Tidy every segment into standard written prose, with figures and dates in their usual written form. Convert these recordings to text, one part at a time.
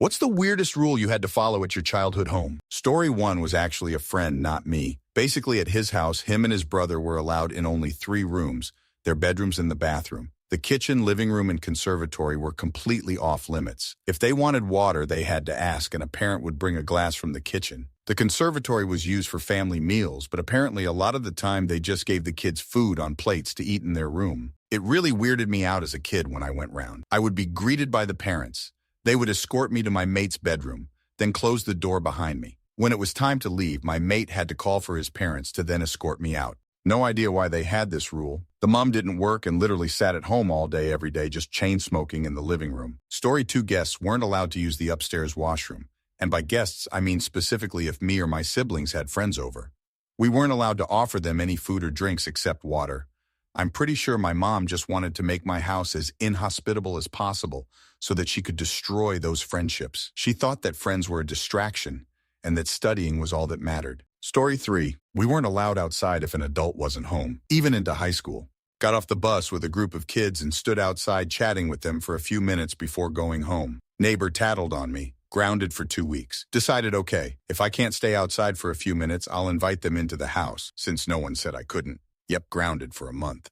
What's the weirdest rule you had to follow at your childhood home? Story 1 was actually a friend, not me. Basically, at his house, him and his brother were allowed in only 3 rooms, their bedrooms and the bathroom. The kitchen, living room, and conservatory were completely off limits. If they wanted water, they had to ask, and a parent would bring a glass from the kitchen. The conservatory was used for family meals, but apparently a lot of the time they just gave the kids food on plates to eat in their room. It really weirded me out as a kid when I went round. I would be greeted by the parents. They would escort me to my mate's bedroom, then close the door behind me. When it was time to leave, my mate had to call for his parents to then escort me out. No idea why they had this rule. The mom didn't work and literally sat at home all day every day just chain smoking in the living room. Story 2 guests weren't allowed to use the upstairs washroom. And by guests, I mean specifically if me or my siblings had friends over. We weren't allowed to offer them any food or drinks except water. I'm pretty sure my mom just wanted to make my house as inhospitable as possible so that she could destroy those friendships. She thought that friends were a distraction and that studying was all that mattered. Story 3. We weren't allowed outside if an adult wasn't home, even into high school. Got off the bus with a group of kids and stood outside chatting with them for a few minutes before going home. Neighbor tattled on me. Grounded for 2 weeks. Decided, okay, if I can't stay outside for a few minutes, I'll invite them into the house, since no one said I couldn't. Yep, grounded for a month.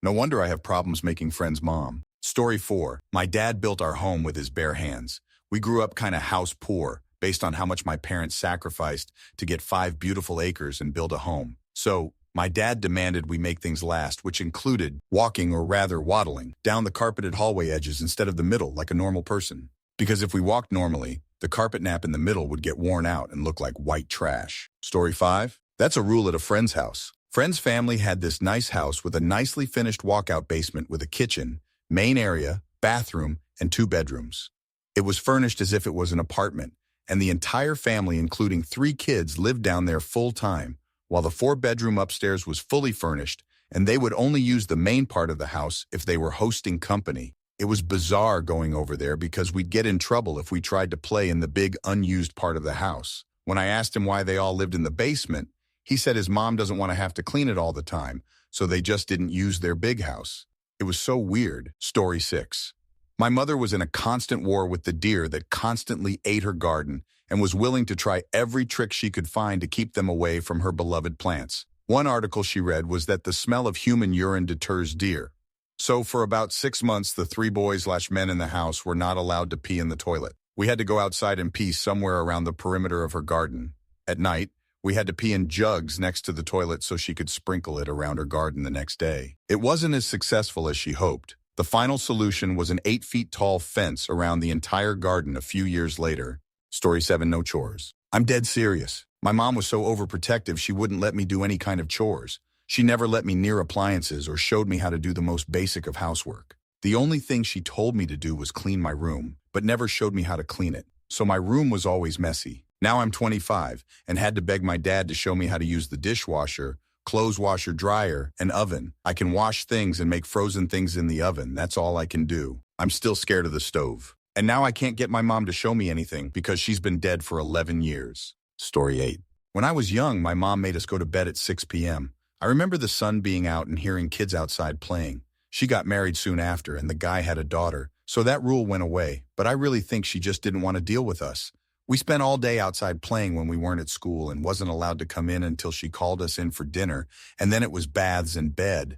No wonder I have problems making friends, Mom. Story 4. My dad built our home with his bare hands. We grew up kind of house poor, based on how much my parents sacrificed to get 5 beautiful acres and build a home. So, my dad demanded we make things last, which included walking, or rather waddling, down the carpeted hallway edges instead of the middle like a normal person. Because if we walked normally, the carpet nap in the middle would get worn out and look like white trash. Story 5. That's a rule at a friend's house. Friend's family had this nice house with a nicely finished walkout basement with a kitchen, main area, bathroom, and 2 bedrooms. It was furnished as if it was an apartment, and the entire family, including 3 kids, lived down there full time, while the 4-bedroom upstairs was fully furnished, and they would only use the main part of the house if they were hosting company. It was bizarre going over there because we'd get in trouble if we tried to play in the big unused part of the house. When I asked him why they all lived in the basement, he said his mom doesn't want to have to clean it all the time, so they just didn't use their big house. It was so weird. Story 6. My mother was in a constant war with the deer that constantly ate her garden and was willing to try every trick she could find to keep them away from her beloved plants. One article she read was that the smell of human urine deters deer. So for about 6 months, the 3 boys/men in the house were not allowed to pee in the toilet. We had to go outside and pee somewhere around the perimeter of her garden. At night, we had to pee in jugs next to the toilet so she could sprinkle it around her garden the next day. It wasn't as successful as she hoped. The final solution was an 8-feet-tall fence around the entire garden a few years later. Story 7, no chores. I'm dead serious. My mom was so overprotective she wouldn't let me do any kind of chores. She never let me near appliances or showed me how to do the most basic of housework. The only thing she told me to do was clean my room, but never showed me how to clean it. So my room was always messy. Now I'm 25 and had to beg my dad to show me how to use the dishwasher, clothes washer, dryer, and oven. I can wash things and make frozen things in the oven. That's all I can do. I'm still scared of the stove. And now I can't get my mom to show me anything because she's been dead for 11 years. Story 8. When I was young, my mom made us go to bed at 6 p.m. I remember the sun being out and hearing kids outside playing. She got married soon after and the guy had a daughter, so that rule went away, but I really think she just didn't want to deal with us. We spent all day outside playing when we weren't at school and wasn't allowed to come in until she called us in for dinner, and then it was baths and bed.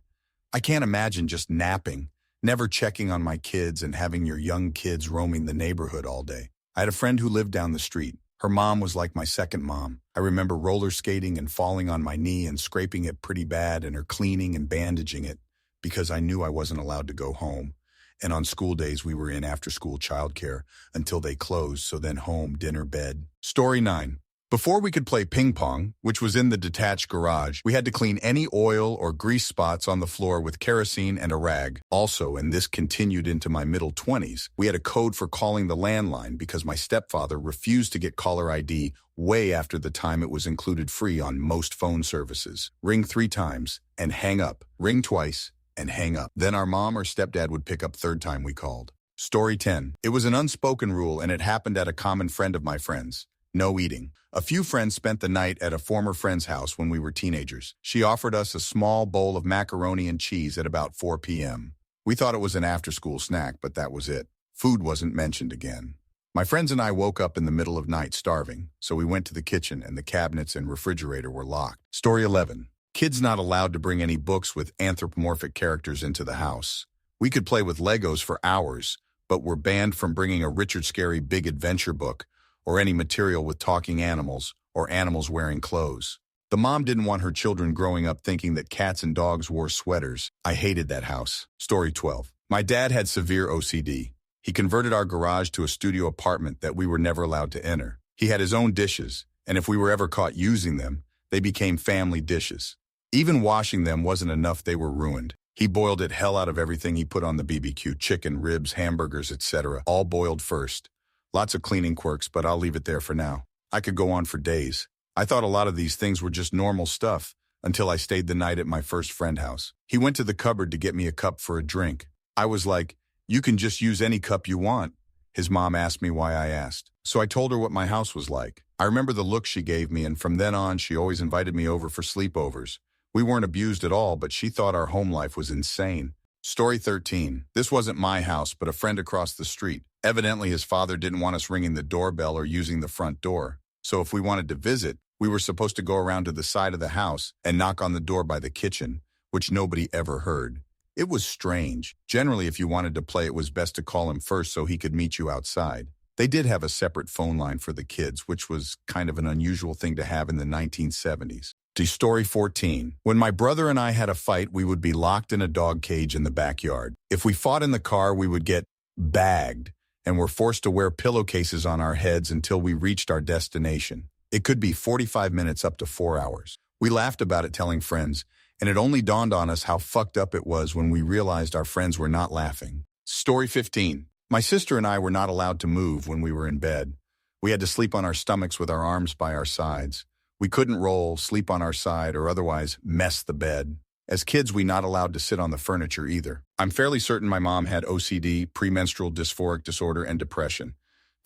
I can't imagine just napping, never checking on my kids and having your young kids roaming the neighborhood all day. I had a friend who lived down the street. Her mom was like my second mom. I remember roller skating and falling on my knee and scraping it pretty bad and her cleaning and bandaging it because I knew I wasn't allowed to go home. And on school days, we were in after-school childcare until they closed, so then home, dinner, bed. Story 9. Before we could play ping pong, which was in the detached garage, we had to clean any oil or grease spots on the floor with kerosene and a rag. Also, and this continued into my middle 20s, we had a code for calling the landline because my stepfather refused to get caller ID way after the time it was included free on most phone services. Ring 3 times and hang up. Ring twice and hang up. Then our mom or stepdad would pick up 3rd time we called. Story 10. It was an unspoken rule and it happened at a common friend of my friend's. No eating. A few friends spent the night at a former friend's house when we were teenagers. She offered us a small bowl of macaroni and cheese at about 4 p.m. We thought it was an after-school snack, but that was it. Food wasn't mentioned again. My friends and I woke up in the middle of night starving, so we went to the kitchen and the cabinets and refrigerator were locked. Story 11. Kids not allowed to bring any books with anthropomorphic characters into the house. We could play with Legos for hours, but were banned from bringing a Richard Scarry Big Adventure book or any material with talking animals or animals wearing clothes. The mom didn't want her children growing up thinking that cats and dogs wore sweaters. I hated that house. Story 12. My dad had severe OCD. He converted our garage to a studio apartment that we were never allowed to enter. He had his own dishes, and if we were ever caught using them, they became family dishes. Even washing them wasn't enough, they were ruined. He boiled it hell out of everything he put on the BBQ, chicken, ribs, hamburgers, etc., all boiled first. Lots of cleaning quirks, but I'll leave it there for now. I could go on for days. I thought a lot of these things were just normal stuff until I stayed the night at my first friend's house. He went to the cupboard to get me a cup for a drink. I was like, "You can just use any cup you want." His mom asked me why I asked. So I told her what my house was like. I remember the look she gave me, and from then on, she always invited me over for sleepovers. We weren't abused at all, but she thought our home life was insane. Story 13. This wasn't my house, but a friend across the street. Evidently, his father didn't want us ringing the doorbell or using the front door. So if we wanted to visit, we were supposed to go around to the side of the house and knock on the door by the kitchen, which nobody ever heard. It was strange. Generally, if you wanted to play, it was best to call him first so he could meet you outside. They did have a separate phone line for the kids, which was kind of an unusual thing to have in the 1970s. To story 14. When my brother and I had a fight, we would be locked in a dog cage in the backyard. If we fought in the car, we would get bagged and were forced to wear pillowcases on our heads until we reached our destination. It could be 45 minutes up to 4 hours. We laughed about it telling friends, and it only dawned on us how fucked up it was when we realized our friends were not laughing. Story 15. My sister and I were not allowed to move when we were in bed. We had to sleep on our stomachs with our arms by our sides. We couldn't roll, sleep on our side, or otherwise mess the bed. As kids, we not allowed to sit on the furniture either. I'm fairly certain my mom had OCD, premenstrual dysphoric disorder, and depression.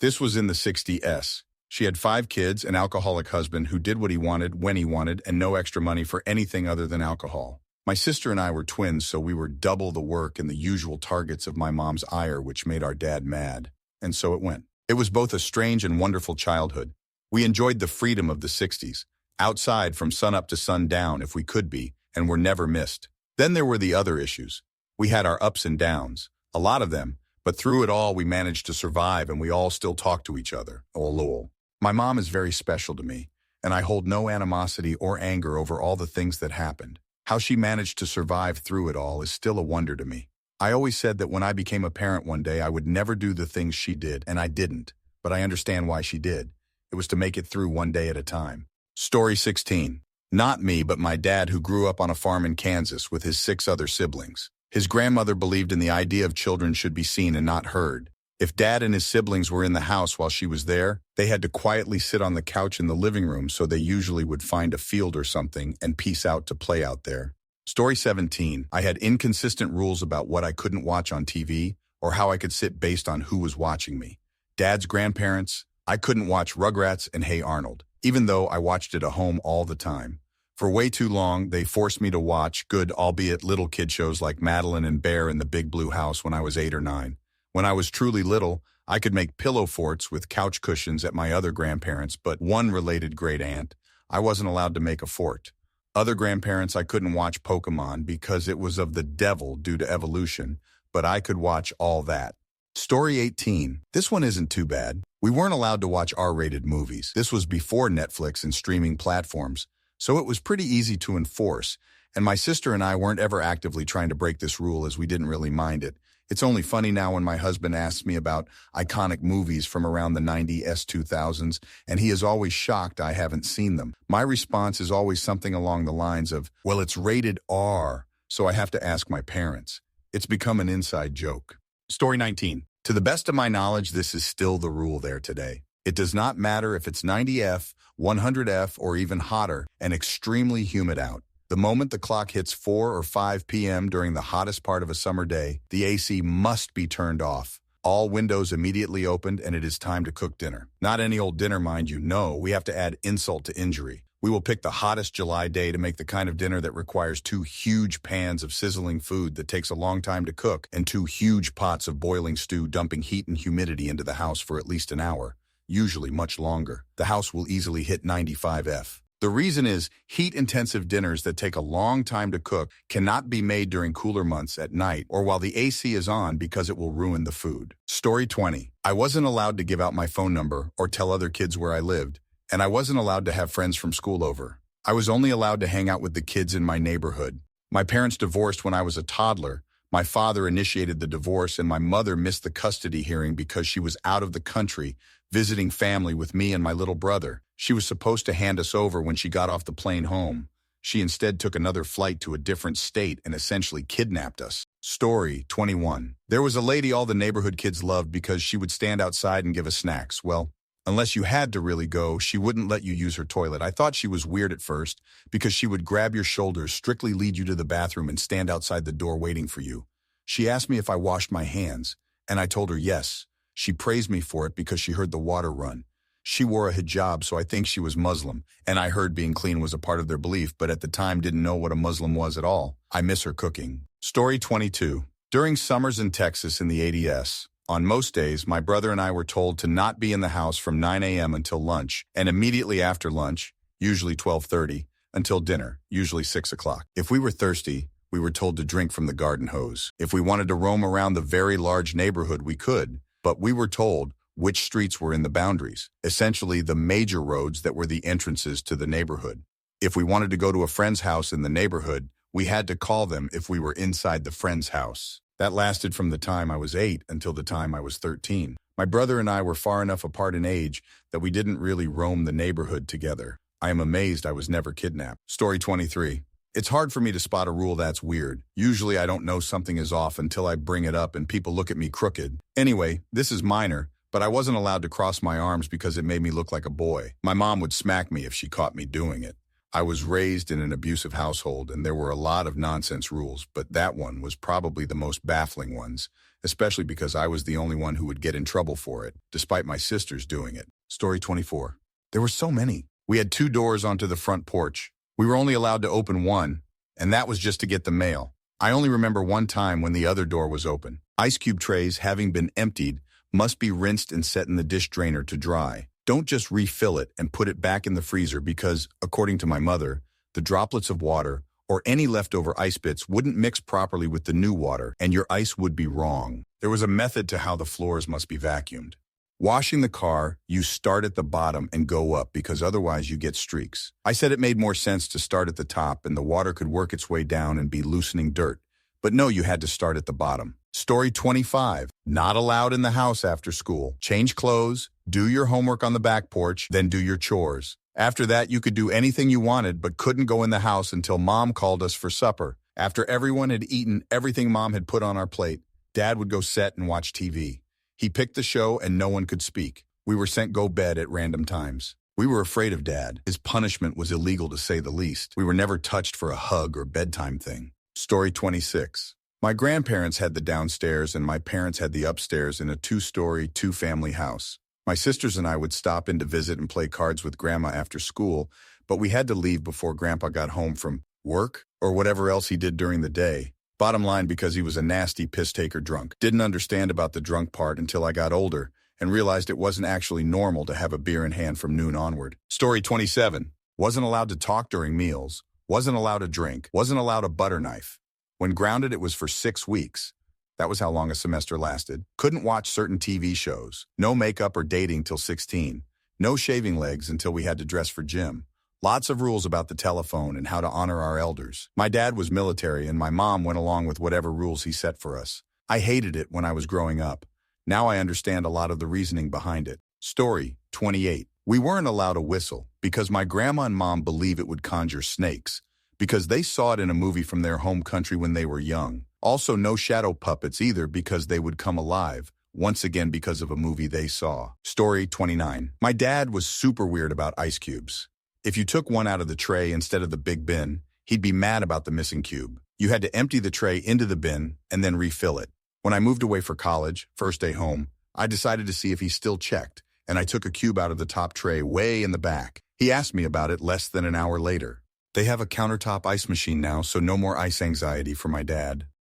This was in the 60s. She had 5 kids, an alcoholic husband who did what he wanted, when he wanted, and no extra money for anything other than alcohol. My sister and I were twins, so we were double the work and the usual targets of my mom's ire, which made our dad mad. And so it went. It was both a strange and wonderful childhood. We enjoyed the freedom of the 60s, outside from sunup to sundown if we could be, and were never missed. Then there were the other issues. We had our ups and downs, a lot of them, but through it all we managed to survive and we all still talk to each other. Oh, lol. My mom is very special to me, and I hold no animosity or anger over all the things that happened. How she managed to survive through it all is still a wonder to me. I always said that when I became a parent one day I would never do the things she did, and I didn't, but I understand why she did. It was to make it through one day at a time. Story 16. Not me, but my dad, who grew up on a farm in Kansas with his 6 other siblings. His grandmother believed in the idea of children should be seen and not heard. If Dad and his siblings were in the house while she was there, they had to quietly sit on the couch in the living room, so they usually would find a field or something and peace out to play out there. Story 17. I had inconsistent rules about what I couldn't watch on TV or how I could sit based on who was watching me. Dad's grandparents, I couldn't watch Rugrats and Hey Arnold, even though I watched it at home all the time. For way too long, they forced me to watch good, albeit little kid shows like Madeline and Bear in the Big Blue House when I was 8 or 9. When I was truly little, I could make pillow forts with couch cushions at my other grandparents, but one related great aunt, I wasn't allowed to make a fort. Other grandparents, I couldn't watch Pokemon because it was of the devil due to evolution, but I could watch all that. Story 18. This one isn't too bad. We weren't allowed to watch R-rated movies. This was before Netflix and streaming platforms, so it was pretty easy to enforce, and my sister and I weren't ever actively trying to break this rule as we didn't really mind it. It's only funny now when my husband asks me about iconic movies from around the 90s, 2000s, and he is always shocked I haven't seen them. My response is always something along the lines of, well, it's rated R, so I have to ask my parents. It's become an inside joke. Story 19. To the best of my knowledge, this is still the rule there today. It does not matter if it's 90F, 100F, or even hotter and extremely humid out. The moment the clock hits 4 or 5 p.m. during the hottest part of a summer day, the AC must be turned off. All windows immediately opened, and it is time to cook dinner. Not any old dinner, mind you. No, we have to add insult to injury. We will pick the hottest July day to make the kind of dinner that requires 2 huge pans of sizzling food that takes a long time to cook and 2 huge pots of boiling stew dumping heat and humidity into the house for at least an hour, usually much longer. The house will easily hit 95 F. The reason is heat-intensive dinners that take a long time to cook cannot be made during cooler months at night or while the AC is on because it will ruin the food. Story 20. I wasn't allowed to give out my phone number or tell other kids where I lived, and I wasn't allowed to have friends from school over. I was only allowed to hang out with the kids in my neighborhood. My parents divorced when I was a toddler. My father initiated the divorce, and my mother missed the custody hearing because she was out of the country visiting family with me and my little brother. She was supposed to hand us over when she got off the plane home. She instead took another flight to a different state and essentially kidnapped us. Story 21. There was a lady all the neighborhood kids loved because she would stand outside and give us snacks. Well, unless you had to really go, she wouldn't let you use her toilet. I thought she was weird at first because she would grab your shoulders, strictly lead you to the bathroom, and stand outside the door waiting for you. She asked me if I washed my hands, and I told her yes. She praised me for it because she heard the water run. She wore a hijab, so I think she was Muslim, and I heard being clean was a part of their belief, but at the time didn't know what a Muslim was at all. I miss her cooking. Story 22. During summers in Texas in the 80s, on most days, my brother and I were told to not be in the house from 9 a.m. until lunch, and immediately after lunch, usually 12:30, until dinner, usually 6 o'clock. If we were thirsty, we were told to drink from the garden hose. If we wanted to roam around the very large neighborhood, we could, but we were told which streets were in the boundaries, essentially the major roads that were the entrances to the neighborhood. If we wanted to go to a friend's house in the neighborhood, we had to call them if we were inside the friend's house. That lasted from the time I was 8 until the time I was 13. My brother and I were far enough apart in age that we didn't really roam the neighborhood together. I am amazed I was never kidnapped. Story 23. It's hard for me to spot a rule that's weird. Usually I don't know something is off until I bring it up and people look at me crooked. Anyway, this is minor, but I wasn't allowed to cross my arms because it made me look like a boy. My mom would smack me if she caught me doing it. I was raised in an abusive household, and there were a lot of nonsense rules, but that one was probably the most baffling ones, especially because I was the only one who would get in trouble for it, despite my sisters doing it. Story 24. There were so many. We had 2 doors onto the front porch. We were only allowed to open one, and that was just to get the mail. I only remember one time when the other door was open. Ice cube trays, having been emptied, must be rinsed and set in the dish drainer to dry. Don't just refill it and put it back in the freezer because, according to my mother, the droplets of water or any leftover ice bits wouldn't mix properly with the new water and your ice would be wrong. There was a method to how the floors must be vacuumed. Washing the car, you start at the bottom and go up because otherwise you get streaks. I said it made more sense to start at the top and the water could work its way down and be loosening dirt. But no, you had to start at the bottom. Story 25. Not allowed in the house after school. Change clothes, do your homework on the back porch, then do your chores. After that, you could do anything you wanted but couldn't go in the house until Mom called us for supper. After everyone had eaten everything Mom had put on our plate, Dad would go sit and watch TV. He picked the show and no one could speak. We were sent go bed at random times. We were afraid of Dad. His punishment was illegal to say the least. We were never touched for a hug or bedtime thing. Story 26. My grandparents had the downstairs and my parents had the upstairs in a 2-story, 2-family house. My sisters and I would stop in to visit and play cards with Grandma after school, but we had to leave before Grandpa got home from work or whatever else he did during the day. Bottom line, because he was a nasty piss-taker drunk. Didn't understand about the drunk part until I got older and realized it wasn't actually normal to have a beer in hand from noon onward. Story 27. Wasn't allowed to talk during meals. Wasn't allowed to drink. Wasn't allowed a butter knife. When grounded, it was for 6 weeks. That was how long a semester lasted. Couldn't watch certain TV shows. No makeup or dating till 16. No shaving legs until we had to dress for gym. Lots of rules about the telephone and how to honor our elders. My dad was military and my mom went along with whatever rules he set for us. I hated it when I was growing up. Now I understand a lot of the reasoning behind it. Story 28. We weren't allowed a whistle because my grandma and mom believe it would conjure snakes, because they saw it in a movie from their home country when they were young. Also, no shadow puppets either because they would come alive, once again because of a movie they saw. Story 29. My dad was super weird about ice cubes. If you took one out of the tray instead of the big bin, he'd be mad about the missing cube. You had to empty the tray into the bin and then refill it. When I moved away for college, first day home, I decided to see if he still checked, and I took a cube out of the top tray way in the back. He asked me about it less than an hour later. They have a countertop ice machine now, so no more ice anxiety for my dad.